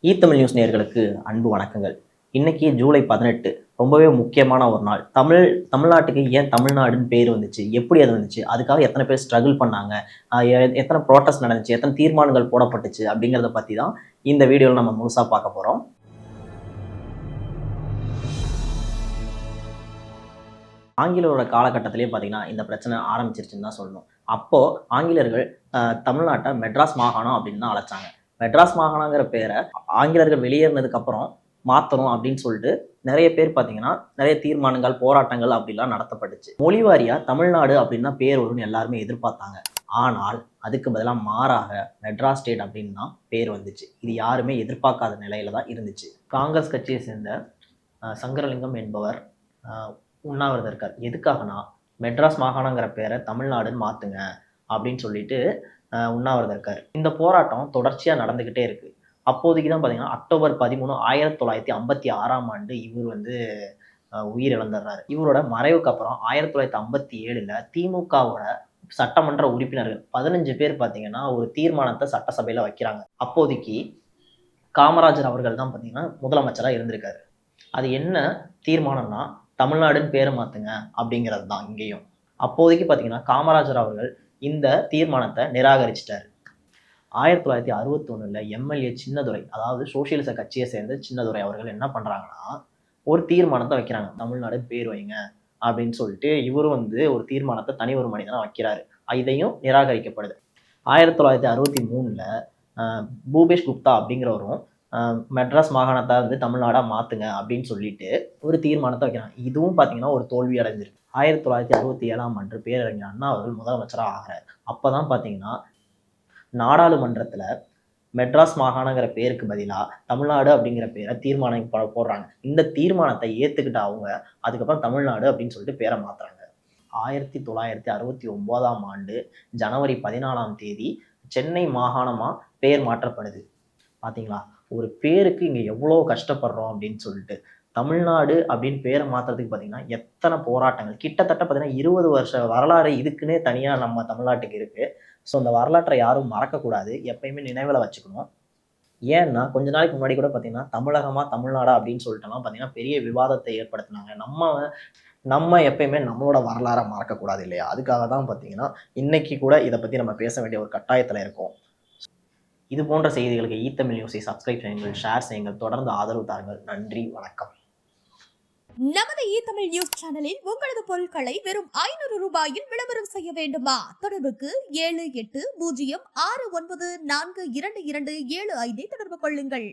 Tamil news நேயர்களுக்கு அன்பு வணக்கங்கள். இன்னைக்கு ஜூலை 18 ரொம்பவே முக்கியமான ஒரு நாள். தமிழ்நாட்டுக்கு ஏன் தமிழ்நாடுன்னு பேர் வந்துச்சு? எப்படி அது வந்துச்சு? அதுக்காக எத்தனை பேர் ஸ்ட்ரகிள் பண்ணாங்க? எத்தனை ப்ரோட்டஸ்ட் நடந்துச்சு? எத்தனை தீர்மானங்கள் போடப்பட்டுச்சு? அப்படிங்கிறத பத்தி தான் இந்த வீடியோவில் நம்ம முழுசா பார்க்க போறோம். ஆங்கிலேயரோட காலகட்டத்திலேயே பார்த்தீங்கன்னா இந்த பிரச்சனை ஆரம்பிச்சிருச்சுன்னு தான் சொல்லணும். அப்போ ஆங்கிலேயர்கள் தமிழ்நாட்டை மெட்ராஸ் மாகாணம் அப்படின்னு தான் அழைச்சாங்க. மெட்ராஸ் மாகாணங்கிற பேரை ஆங்கிலேயர்கள் வெளியேறினதுக்கு அப்புறம் மாற்றணும் அப்படின்னு சொல்லிட்டு நிறைய பேர் பார்த்தீங்கன்னா நிறைய தீர்மானங்கள், போராட்டங்கள் அப்படிலாம் நடத்தப்பட்டுச்சு. மொழி வாரியா தமிழ்நாடு அப்படின்னு தான் பேர் வரும்னு எல்லாருமே எதிர்பார்த்தாங்க. ஆனால் அதுக்கு பதிலாக மாறாக மெட்ராஸ் ஸ்டேட் அப்படின்னு தான் பேர் வந்துச்சு. இது யாருமே எதிர்பார்க்காத நிலையில தான் இருந்துச்சு. காங்கிரஸ் கட்சியை சேர்ந்த சங்கரலிங்கம் என்பவர் உண்ணாவிரதம் இருக்கார். எதுக்காகனா மெட்ராஸ் மாகாணங்கிற பேரை தமிழ்நாடுன்னு மாற்றுங்க அப்படின்னு சொல்லிட்டு உண்ணாவிரதம் இருக்கார். இந்த போராட்டம் தொடர்ச்சியாக நடந்துக்கிட்டே இருக்கு. அப்போதைக்கு தான் பார்த்தீங்கன்னா அக்டோபர் 13, 1956 இவர் உயிரிழந்துடுறாரு. இவரோட மறைவுக்கு அப்புறம் 1957 திமுகவோட சட்டமன்ற உறுப்பினர்கள் 15 பேர் பார்த்தீங்கன்னா ஒரு தீர்மானத்தை சட்டசபையில் வைக்கிறாங்க. அப்போதைக்கு காமராஜர் அவர்கள் தான் பார்த்தீங்கன்னா முதலமைச்சராக இருந்திருக்காரு. அது என்ன தீர்மானம்னா தமிழ்நாடுன்னு பேரை மாற்றுங்க அப்படிங்கிறது தான் இங்கேயும். அப்போதைக்கு பார்த்தீங்கன்னா காமராஜர் அவர்கள் இந்த தீர்மானத்தை நிராகரிச்சிட்டாரு. 1961 எம்எல்ஏ சின்னதுரை, அதாவது சோசியலிச கட்சியை சேர்ந்த சின்னதுரை அவர்கள் என்ன பண்றாங்கன்னா ஒரு தீர்மானத்தை வைக்கிறாங்க. தமிழ்நாடு பேர் வைங்க அப்படின்னு சொல்லிட்டு இவரும் ஒரு தீர்மானத்தை தனி ஒரு மனிதனா வைக்கிறாரு. இதையும் நிராகரிக்கப்படுது. 1963 பூபேஷ் குப்தா அப்படிங்கிறவரும் மெட்ராஸ் மாகாணத்தை தமிழ்நாடா மாத்துங்க அப்படின்னு சொல்லிட்டு ஒரு தீர்மானத்தை வைக்கிறாங்க. இதுவும் பார்த்தீங்கன்னா ஒரு தோல்வி அடைஞ்சிருக்கு. 1967 பேரறிஞர் அண்ணா அவர்கள் முதலமைச்சராக ஆகிறார். அப்பதான் பார்த்தீங்கன்னா நாடாளுமன்றத்துல மெட்ராஸ் மாகாணங்கிற பேருக்கு பதிலாக தமிழ்நாடு அப்படிங்கிற பேரை தீர்மானம் போடுறாங்க. இந்த தீர்மானத்தை ஏற்றுக்கிட்ட அவங்க அதுக்கப்புறம் தமிழ்நாடு அப்படின்னு சொல்லிட்டு பேரை மாத்துறாங்க. 1969 ஜனவரி 14 சென்னை மாகாணமா பேர் மாற்றப்படுது. பார்த்தீங்களா, ஒரு பேருக்கு இங்கே எவ்வளோ கஷ்டப்படுறோம் அப்படின்னு சொல்லிட்டு. தமிழ்நாடு அப்படின்னு பேரை மாற்றுறதுக்கு பார்த்தீங்கன்னா எத்தனை போராட்டங்கள், கிட்டத்தட்ட பார்த்தீங்கன்னா 20 வருஷ வரலாறு இதுக்குன்னே தனியாக நம்ம தமிழ்நாட்டுக்கு இருக்குது. ஸோ அந்த வரலாற்றை யாரும் மறக்கக்கூடாது, எப்பயுமே நினைவில் வச்சுக்கணும். ஏன்னா கொஞ்ச நாளைக்கு முன்னாடி கூட பார்த்தீங்கன்னா தமிழகமா தமிழ்நாடா அப்படின்னு சொல்லிட்டுலாம் பார்த்தீங்கன்னா பெரிய விவாதத்தை ஏற்படுத்தினாங்க. நம்ம எப்பயுமே நம்மளோட வரலாறை மறக்கக்கூடாது இல்லையா? அதுக்காக தான் பார்த்தீங்கன்னா இன்னைக்கு கூட இதை பற்றி நம்ம பேச வேண்டிய ஒரு கட்டாயத்தில் இருக்கோம். இது போன்ற செய்திகளுக்கு தமிழ் நியூஸை சப்ஸ்கிரைப் செய்யுங்கள், ஷேர் செய்யுங்கள், தொடர்ந்து ஆதரவு தாருங்கள். நன்றி, வணக்கம். நமது தமிழ் நியூஸ் சேனலில் உங்களது பொருட்களை வெறும் 500 ரூபாயில் விளம்பரம் செய்ய வேண்டுமா? தொடர்புக்கு 7806942275 தொடர்பு கொள்ளுங்கள்.